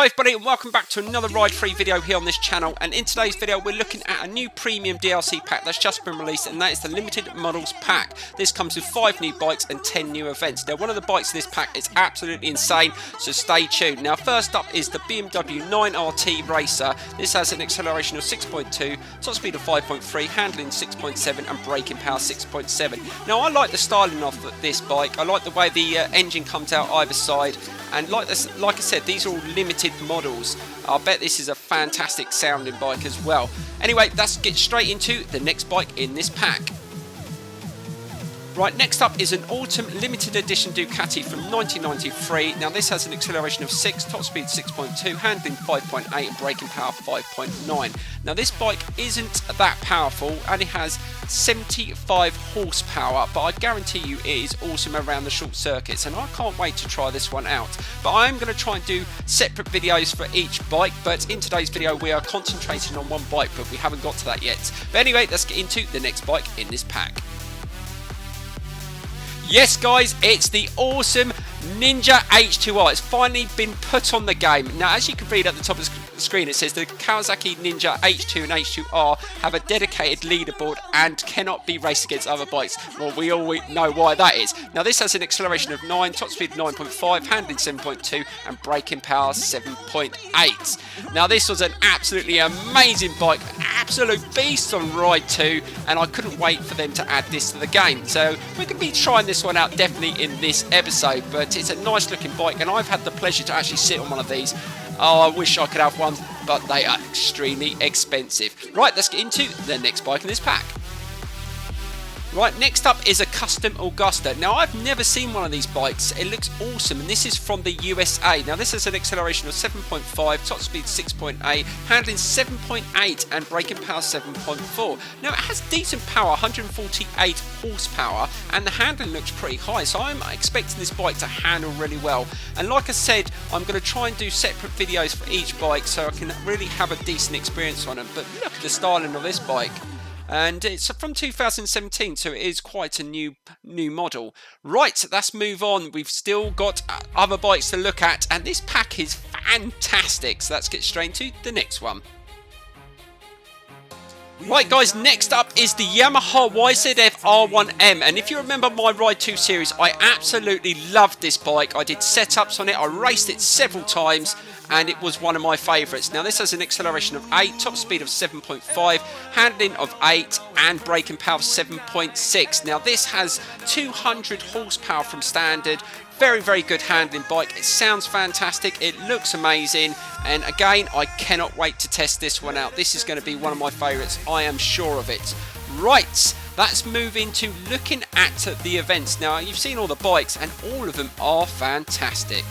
Hi everybody and welcome back to another Ride Free video here on this channel, and in today's video we're looking at a new premium DLC pack that's just been released, and that is the Limited Models pack. This comes with 5 new bikes and 10 new events. Now one of the bikes in this pack is absolutely insane, so stay tuned. Now first up is the BMW 9RT Racer. This has an acceleration of 6.2, top speed of 5.3, handling 6.7 and braking power 6.7. Now I like the styling of this bike. I like the way the engine comes out either side, and like I said, these are all limited models. I bet this is a fantastic sounding bike as well. Anyway, let's get straight into the next bike in this pack. Right, next up is an Autumn Limited Edition Ducati from 1993. Now this has an acceleration of 6, top speed 6.2, handling 5.8 and braking power 5.9. Now this bike isn't that powerful and it has 75 horsepower, but I guarantee you it is awesome around the short circuits, and I can't wait to try this one out. But I am going to try and do separate videos for each bike, but in today's video we are concentrating on one bike, but we haven't got to that yet. But anyway, let's get into the next bike in this pack. Yes guys, it's the awesome Ninja H2R. It's finally been put on the game. Now as you can read at the top of the screen, it says the Kawasaki Ninja H2 and H2R have a dedicated leaderboard and cannot be raced against other bikes. Well, we all know why that is. Now this has an acceleration of 9, top speed 9.5, handling 7.2 and braking power 7.8. Now this was an absolutely amazing bike, absolute beast on Ride 2, and I couldn't wait for them to add this to the game. So we're going to be trying this one out definitely in this episode, but it's a nice looking bike and I've had the pleasure to actually sit on one of these. Oh, I wish I could have one, but they are extremely expensive. Right, let's get into the next bike in this pack. Right, next up is a custom Augusta. Now I've never seen one of these bikes. It looks awesome, and this is from the USA. Now this has an acceleration of 7.5, top speed 6.8, handling 7.8 and braking power 7.4. Now it has decent power, 148 horsepower, and the handling looks pretty high, so I'm expecting this bike to handle really well. And like I said, I'm going to try and do separate videos for each bike so I can really have a decent experience on them. But look at the styling of this bike. And it's from 2017, so it is quite a new model. Right, let's move on. We've still got other bikes to look at, and this pack is fantastic. So let's get straight into the next one. Right guys, next up is the Yamaha YZF R1M, and if you remember my Ride 2 series, I absolutely loved this bike. I did setups on it, I raced it several times, and it was one of my favourites. Now this has an acceleration of 8, top speed of 7.5, handling of 8 and braking power of 7.6. Now this has 200 horsepower from standard. Very good handling bike. It sounds fantastic, it looks amazing, and again I cannot wait to test this one out. This is going to be one of my favourites, I am sure of it. Right, let's move into looking at the events. Now you've seen all the bikes and all of them are fantastic.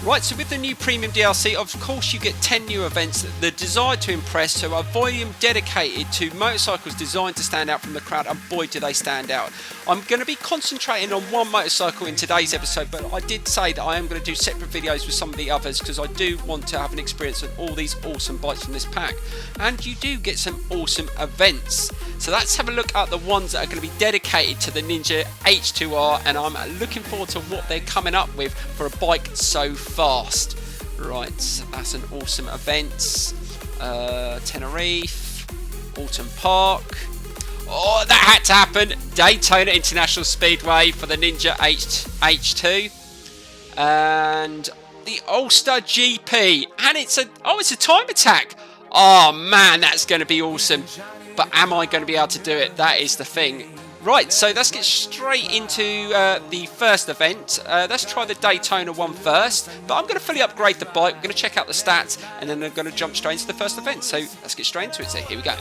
Right, so with the new premium DLC, of course you get 10 new events that are designed to impress, so a volume dedicated to motorcycles designed to stand out from the crowd, and boy do they stand out. I'm going to be concentrating on one motorcycle in today's episode, but I did say that I am going to do separate videos with some of the others because I do want to have an experience of all these awesome bikes from this pack. And you do get some awesome events. So let's have a look at the ones that are going to be dedicated to the Ninja H2R, and I'm looking forward to what they're coming up with for a bike so fast. Right, that's an awesome event. Tenerife, Autumn Park. Oh, that had to happen. Daytona International Speedway for the Ninja H2, and the Ulster GP, and it's a time attack. Oh man, that's going to be awesome. But am I going to be able to do it? That is the thing. Right, so let's get straight into the first event. Let's try the Daytona one first. But I'm going to fully upgrade the bike. We're going to check out the stats, and then I'm going to jump straight into the first event. So let's get straight into it. So here we go.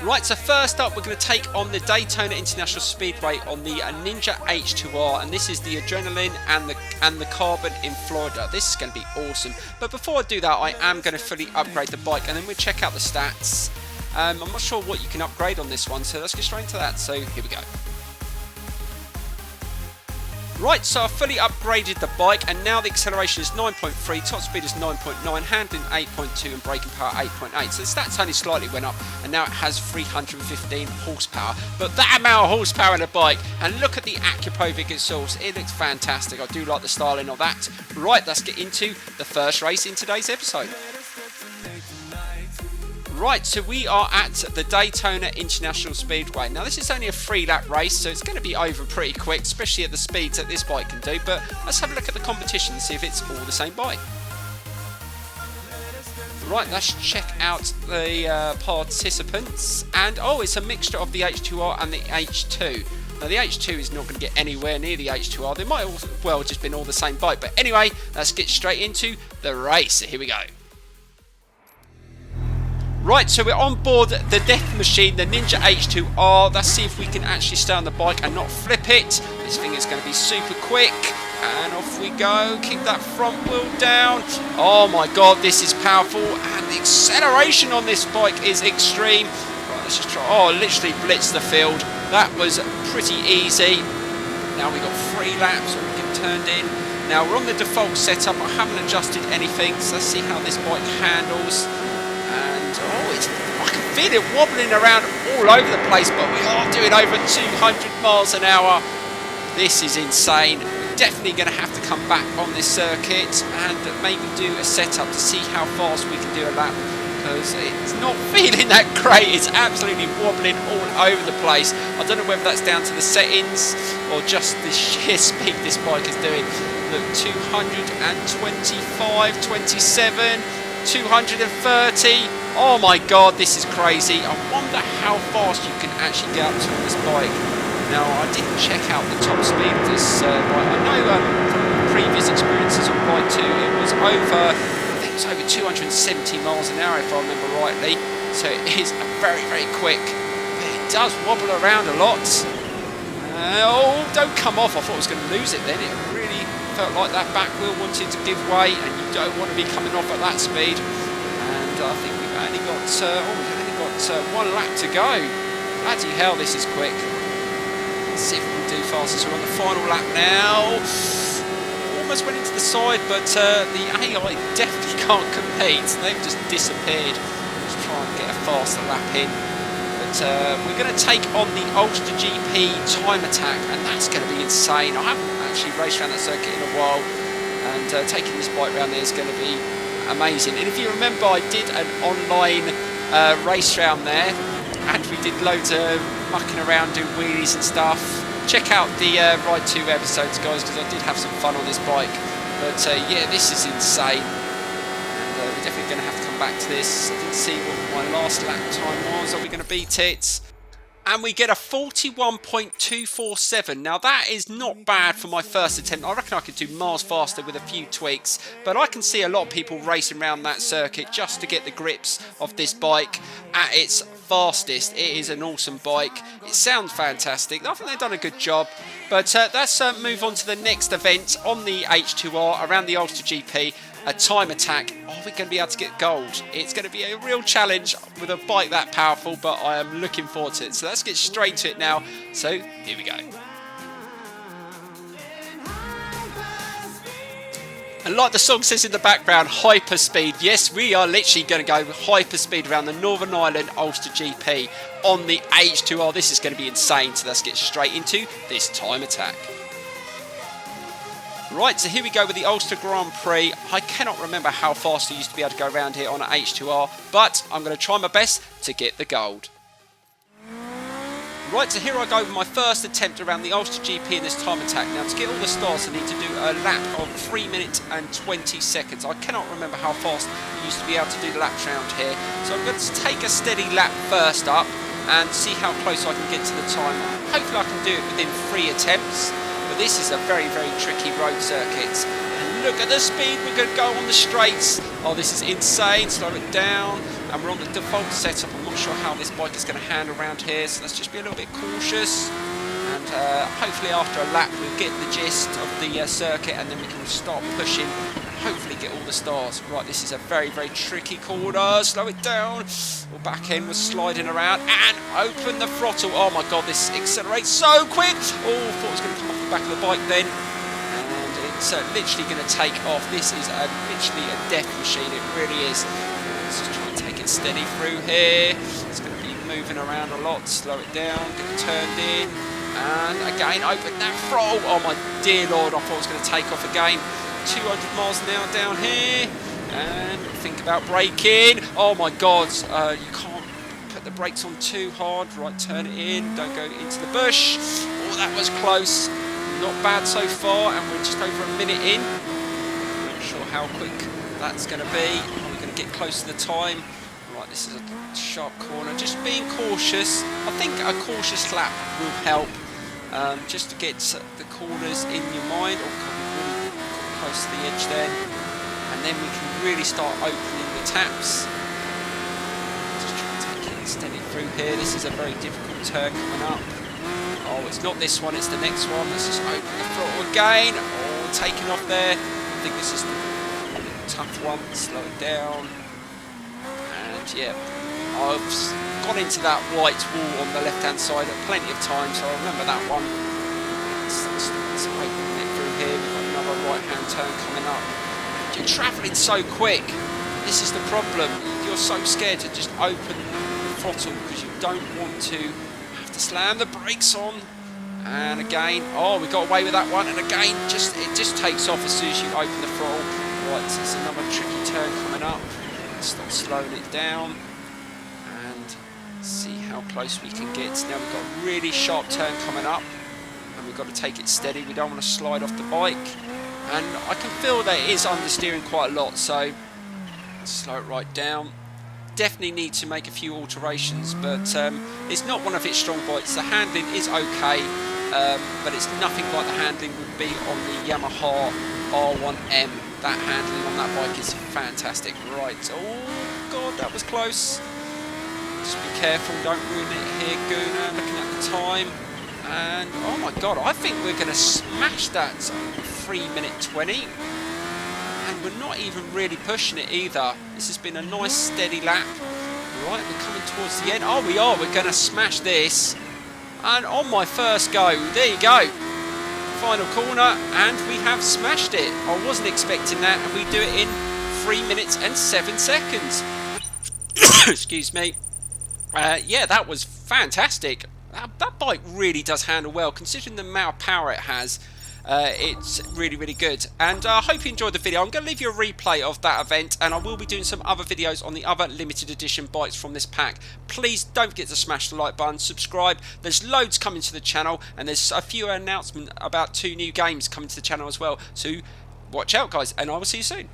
Right, so first up we're going to take on the Daytona International Speedway on the Ninja H2R, and this is the Adrenaline and the Carbon in Florida. This is going to be awesome. But before I do that, I am going to fully upgrade the bike, and then we'll check out the stats. I'm not sure what you can upgrade on this one, so let's get straight into that. So here we go. Right, so I've fully upgraded the bike, and now the acceleration is 9.3, top speed is 9.9, handling 8.2 and braking power 8.8. So the stats only slightly went up, and now it has 315 horsepower. But that amount of horsepower in a bike, and look at the Acupovic exhaust, it looks fantastic. I do like the styling of that. Right, let's get into the first race in today's episode. Right, so we are at the Daytona International Speedway. Now this is only a 3-lap race, so it's going to be over pretty quick, especially at the speeds that this bike can do. But let's have a look at the competition and see if it's all the same bike. Right, let's check out the participants. And oh, it's a mixture of the H2R and the H2. Now the H2 is not going to get anywhere near the H2R. They might all, well, just been all the same bike. But anyway, let's get straight into the race. Here we go. Right, so we're on board the death machine, the Ninja H2R. Let's see if we can actually stay on the bike and not flip it. This thing is going to be super quick. And off we go. Keep that front wheel down. Oh my god, this is powerful. And the acceleration on this bike is extreme. Right, let's just try. Oh, literally blitzed the field. That was pretty easy. Now we've got 3 laps so we get turned in. Now we're on the default setup. I haven't adjusted anything. So let's see how this bike handles. And oh, I can feel it wobbling around all over the place, but we are doing over 200 miles an hour. This is insane. We're definitely going to have to come back on this circuit and maybe do a setup to see how fast we can do a lap, because it's not feeling that great. It's absolutely wobbling all over the place. I don't know whether that's down to the settings or just the sheer speed this bike is doing. Look, 225, 27. 230. Oh my god, this is crazy. I wonder how fast you can actually get up to on this bike. Now, I didn't check out the top speed of this bike. I know from previous experiences on Ride 2 it was over, I think it was over 270 miles an hour if I remember rightly. So it is very, very quick. But it does wobble around a lot. Oh, don't come off. I thought I was going to lose it then. It really felt like that back wheel wanted to give way, and you don't want to be coming off at that speed. And I think we've only got 1 lap to go. Bloody hell, this is quick. Let's see if we can do faster. So we're on the final lap now. Almost went into the side, but the AI definitely can't compete. They've just disappeared. Let's try and get a faster lap in. But we're going to take on the Ulster GP time attack, and that's going to be insane. I haven't actually raced around that circuit in a while, and taking this bike around there is going to be amazing. And if you remember, I did an online race round there, and we did loads of mucking around, doing wheelies and stuff. Check out the Ride 2 episodes, guys, because I did have some fun on this bike. But yeah, this is insane, and we're definitely going to have to come back to this. I didn't see what my last lap time was. Are we going to beat it? And we get a 41.247. Now that is not bad for my first attempt. I reckon I could do miles faster with a few tweaks. But I can see a lot of people racing around that circuit just to get the grips of this bike at its fastest. It is an awesome bike. It sounds fantastic. I think they've done a good job. But let's move on to the next event on the H2R around the Ulster GP. A time attack. Are we going to be able to get gold? It's going to be a real challenge with a bike that powerful, but I am looking forward to it. So let's get straight to it now. So here we go. And like the song says in the background, hyper speed. Yes, we are literally going to go hyper speed around the Northern Ireland Ulster GP on the H2R. This is going to be insane. So let's get straight into this time attack. Right, so here we go with the Ulster Grand Prix. I cannot remember how fast I used to be able to go around here on an H2R, but I'm going to try my best to get the gold. Right, so here I go with my first attempt around the Ulster GP in this time attack. Now, to get all the stars, I need to do a lap of 3 minutes and 20 seconds. I cannot remember how fast I used to be able to do the laps around here. So I'm going to take a steady lap first up and see how close I can get to the time. Hopefully I can do it within 3 attempts. But this is a very, very tricky road circuit. And look at the speed we're going to go on the straights. Oh, this is insane. Slow it down. And we're on the default setup. I'm not sure how this bike is going to handle around here. So let's just be a little bit cautious. And hopefully after a lap we'll get the gist of the circuit. And then we can start pushing. And hopefully get all the stars. Right, this is a very, very tricky corner. Slow it down. Well, back end was sliding around. And open the throttle. Oh my God, this accelerates so quick. Oh, I thought it was going to come off the back of the bike then. it's literally going to take off. This is literally a death machine, it really is. Let's just try and take it steady through here. It's going to be moving around a lot, slow it down, get it turned in, and again open that throttle. Oh my dear lord, I thought it was going to take off again. 200 miles an hour down here, and think about braking. Oh my god, you can't put the brakes on too hard. Right, turn it in, don't go into the bush. Oh, that was close. Not bad so far, and we're just over a minute in. Not sure how quick that's going to be. We're going to get close to the time. Right, this is a sharp corner. Just being cautious. I think a cautious lap will help, just to get the corners in your mind. Or really close to the edge then, and then we can really start opening the taps. Just trying to take it steady through here. This is a very difficult turn coming up. Oh, it's not this one, it's the next one. Let's just open the throttle again. Oh, taking off there. I think this is the tough one. Slow it down. And yeah, I've gone into that white wall on the left-hand side at plenty of times, so I remember that one. Let's open it through here. We've got another right-hand turn coming up. You're travelling so quick. This is the problem. You're so scared to just open the throttle because you don't want to to slam the brakes on. And again, oh, we got away with that one, and again it just takes off as soon as you open the throttle. Right, so there's another tricky turn coming up. Stop slowing it down and see how close we can get. Now we've got a really sharp turn coming up, and we've got to take it steady. We don't want to slide off the bike, and I can feel that it is understeering quite a lot, so slow it right down. Definitely need to make a few alterations, but it's not one of its strong points. The handling is okay, but it's nothing like the handling would be on the Yamaha R1M. That handling on that bike is fantastic. Right, oh god, that was close. Just be careful, don't ruin it here, Gooner. Looking at the time, and oh my god, I think we're going to smash that 3:20. And we're not even really pushing it either. This has been a nice steady lap. Right, we're coming towards the end. Oh, we are. We're going to smash this. And on my first go, there you go. Final corner, and we have smashed it. I wasn't expecting that, and we do it in 3 minutes and 7 seconds. Excuse me. Yeah, that was fantastic. That bike really does handle well, considering the amount of power it has. It's really, really good, and I hope you enjoyed the video. I'm going to leave you a replay of that event, and I will be doing some other videos on the other limited edition bikes from this pack. Please don't forget to smash the like button, subscribe. There's loads coming to the channel, and there's a few announcements about 2 new games coming to the channel as well, so watch out guys, and I will see you soon.